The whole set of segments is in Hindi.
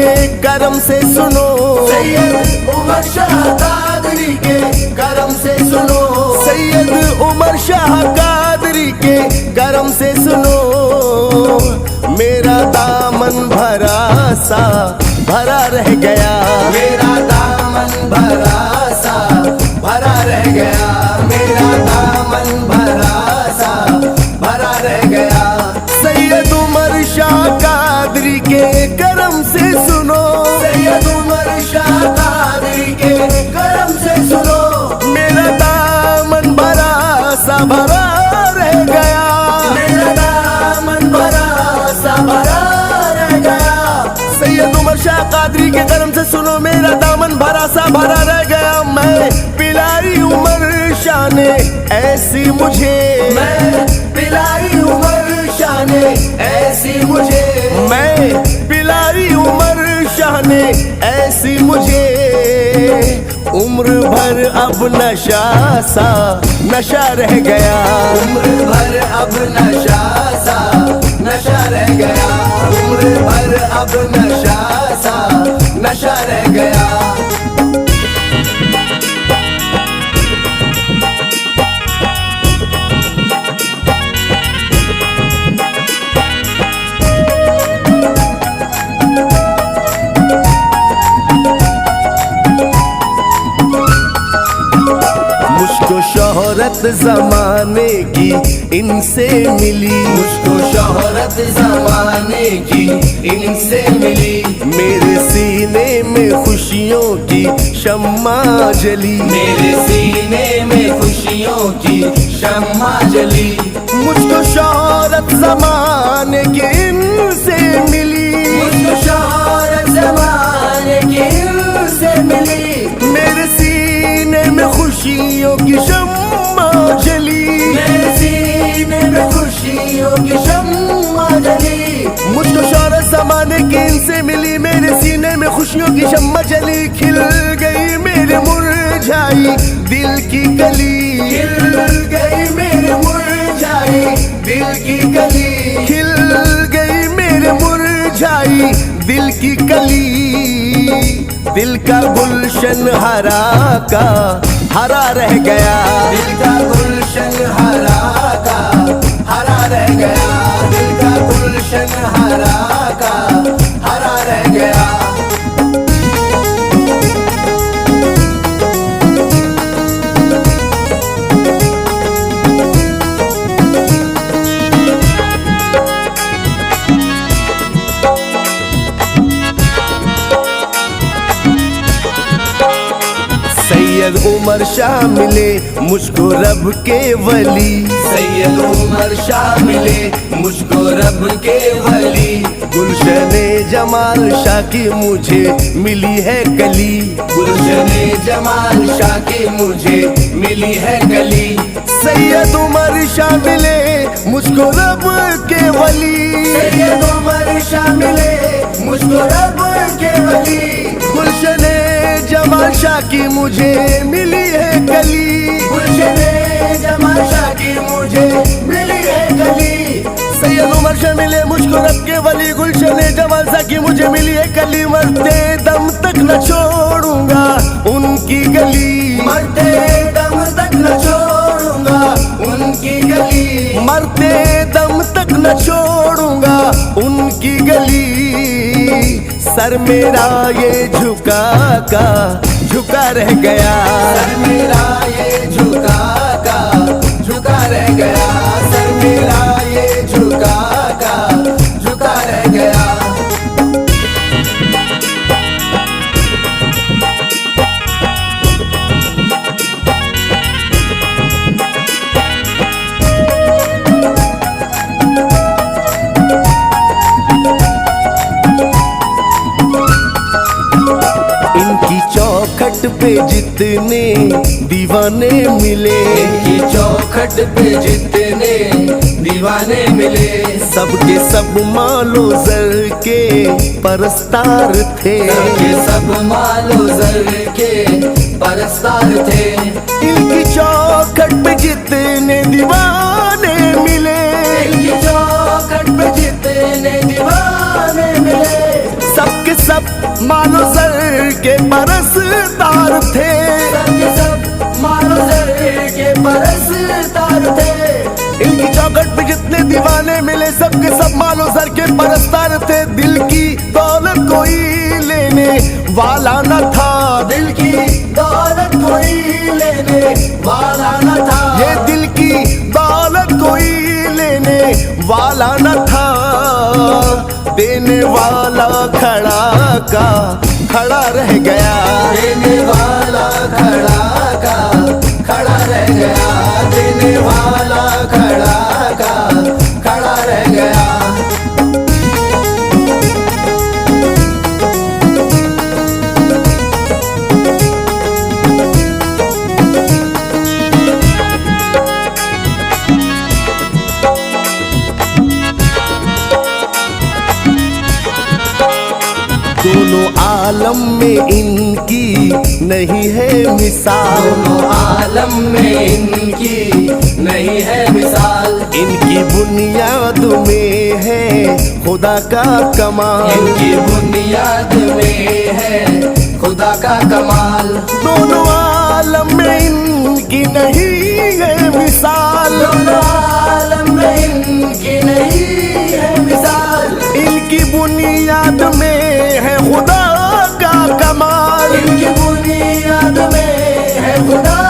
के करम से सुनो, सैयद उमर शाह कादरी के करम से सुनो, सैयद उमर शाह कादरी के करम से सुनो। मेरा दामन भरा सा भरा रह गया, मेरा दामन भरा सा भरा रह गया, मेरा दामन भरा सा भरा रह गया। सैयद उमर शाह कादरी के करम से सुनो, सैयद उमर शाह कादरी के करम से सुनो। मेरा दामन भरा सा भरा रह गया, मेरा दामन भरा सा भरा रह गया। सैयद उमर शाह कादरी के करम से सुनो, मेरा दामन भरा सा भरा रह गया। मैं पिलाई उमर शाह ने ऐसी मुझे, मैं पिलाई उमर शाह ने ऐसी मुझे, मैं पिलाई उमर शाह ने ऐसी मुझे। उम्र भर अब नशा सा नशा रह गया, उम्र भर अब नशा सा नशा रह गया, उम्र भर अब नशा सा नशा रह गया। मुझको शोहरत जमाने की इनसे मिली, मुझको शोहरत जमाने की इनसे मिली। मेरे सीने में खुशियों की शम्मा जली, मेरे सीने में खुशियों की शम्मा जली। मुझको शोहरत जमाने की इनसे मिली, मुझको शोहरत जमाने की इनसे मिली। मेरे सीने में खुशियों की शम्मा जली, मेरे सीने में खुशियों की शम्मा जली। मुझको शोहरत जमाने की इनसे मिली, मेरे सीने में खुशियों की शम्मा जली। खिल गई मेरे मुरझाई दिल की कली, खिल गई मेरे मुरझाई दिल की कली, खिल गई मेरे मुरझाई दिल की कली। दिल का गुलशन हरा का हरा रह गया, दिल का गुलशन हरा का हरा रह गया, दिल का गुलशन हरा का हरा रह गया। सैयद उमर शाह मिले मुझको रब के वली, सैयद उमर शाह मिले मुझको रब के वली। गुलशने जमाल शाह की मुझे मिली है कली, गुलशने जमाल शाह की मुझे मिली है कली। सैयद उमर शाह मिले मुझको रब के वली, सैयद उमर शाह मिले मुझको रब के वली। गुलशने जमाल शाह की मुझे मिली है कली, गुलशने जमाल शाह की मुझे मिली है कली। सैयद उमर शाह मिले मुझको रब के वली, गुलशने जमाल शाह की मुझे मिली है कली। मरते दम तक न छोड़ूंगा उनकी गली, मरते दम तक न छोड़ूंगा उनकी गली, मरते दम तक न छोड़ूंगा उनकी गली। सर मेरा ये झुका का झुका रह गया, सर मेरा ये झुका का झुका रह गया, सर मेरा ये झुका का झुका रह गया। इनकी चौखट पे जितने दीवाने मिले, इनकी चौखट पे जितने दीवाने मिले, सबके सब मालो जर के परस्तार थे, सबके सब मालो जर के परस्तार थे। इनकी चौखट पे जितने दीवाने मिले, इनकी चौखट पे जितने दीवाने मिले, सबके सब मानो सर के परस्तार थे, सबके सब मानो सर के परस्तार थे। इनकी चौखट पे जितने दीवाने मिले सबके सब मानो सर के परस्तार थे। दिल की दौलत कोई लेने वाला न था, दिल की दौलत कोई लेने वाला न था। ये दिल की दौलत कोई लेने वाला न था। देने वाला खड़ा का खड़ा रह गया, देने वाला खड़ा का खड़ा रह गया, देने वाला खड़ा का खड़ा रह गया। दोनों आलम में इनकी नहीं है मिसाल, दोनों आलम में इनकी नहीं है मिसाल। इनकी बुनियाद में है खुदा का कमाल, इनकी बुनियाद में है खुदा का कमाल। दोनों आलम में इनकी नहीं है मिसाल, दोनों आलम में इनकी नहीं है मिसाल। इनकी बुनियाद में है खुदा का कमाल, इनकी बुनियाद में है खुदा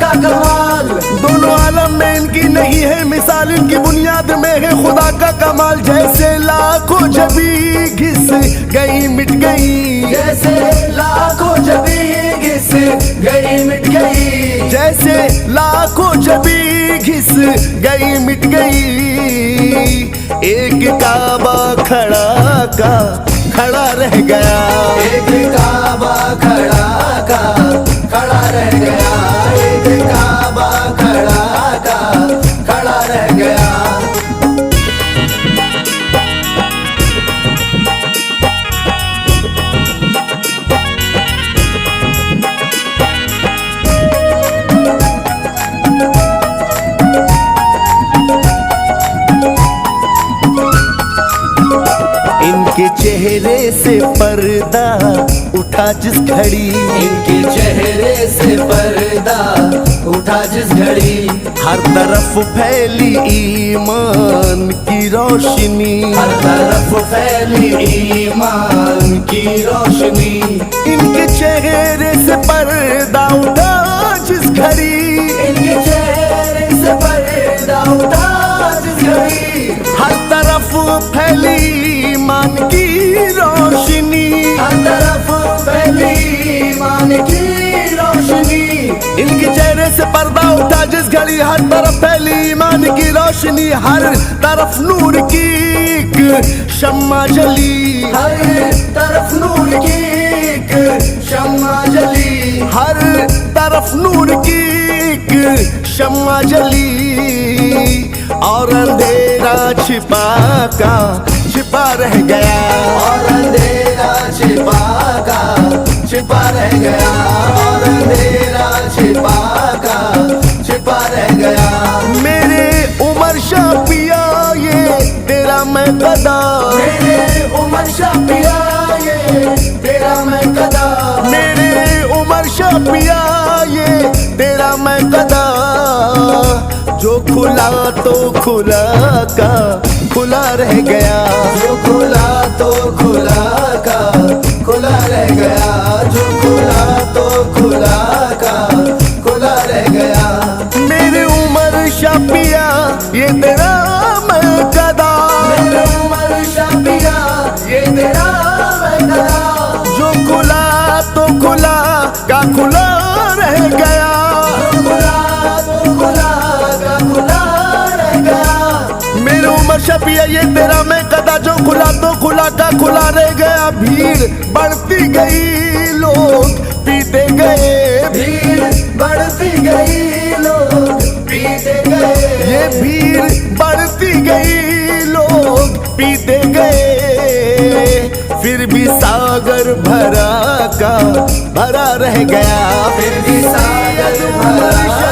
का कमाल। दोनों आलम में इनकी नहीं है मिसाल, इनकी बुनियाद में है खुदा का कमाल। जैसे लाखों जबी घिस गई मिट गई, जैसे लाखों जबी घिस गई मिट गई, जैसे लाखों जबी घिस गई मिट गई। एक काबा खड़ा का खड़ा रह गया, एक काबा खड़ा का खड़ा रह गया, एक काबा खड़ा का खड़ा रह गया। इनके चेहरे से पर्दा उठा जिस घड़ी, इनके चेहरे से पर्दा उठा जिस घड़ी, हर तरफ फैली ईमान की रोशनी, हर तरफ फैली ईमान की रोशनी। इनके चेहरे से पर्दा उठा जिस घड़ी, इनके चेहरे से पर्दा उठा जिस घड़ी, हर तरफ फैली ईमान की रोशनी, हर तरफ फैली ईमान की रोशनी। इनके चेहरे से पर्दा उठा जिस घड़ी, हर तरफ फैली ईमान की रोशनी, हर तरफ नूर की एक शम्मा जली, हर तरफ नूर की एक शम्मा जली, हर तरफ नूर की एक शम्मा जली। और अंधेरा छिपा का छिपा रह गया, और अंधेरा छिपा का छिपा रह गया, और अंधेरा छिपा का छिपा रह गया। मेरे उमर शाह पिया ये तेरा मैं कदा, मेरे उमर शाह पिया ये तेरा मैं कदा, मेरे उमर शाह पिया ये तेरा मैं कदा। जो खुला तो खुला का खुला रह गया, जो खुला तो खुला का खुला रह गया, जो खुला तो खुला का खुला रह गया। मेरे उमर शाह पिया ये तेरा मैं कदा, मेरे उमर शाह पिया ये तेरा मैं कदा। जो खुला तो खुला का खुला रह गया, जो खुला तो खुला का खुला रह गया। मेरे उमर शाह पिया ये तेरा मैं कदा, जो खुला तो खुला का खुला रह गया। भीड़ बढ़ती गई लोग पीते गए, भीड़ बढ़ती गई लोग पीते गए, ये भीड़ बढ़ती गई लोग पीते गए। फिर भी सागर भरा का भरा रह गया, फिर भी सागर भरा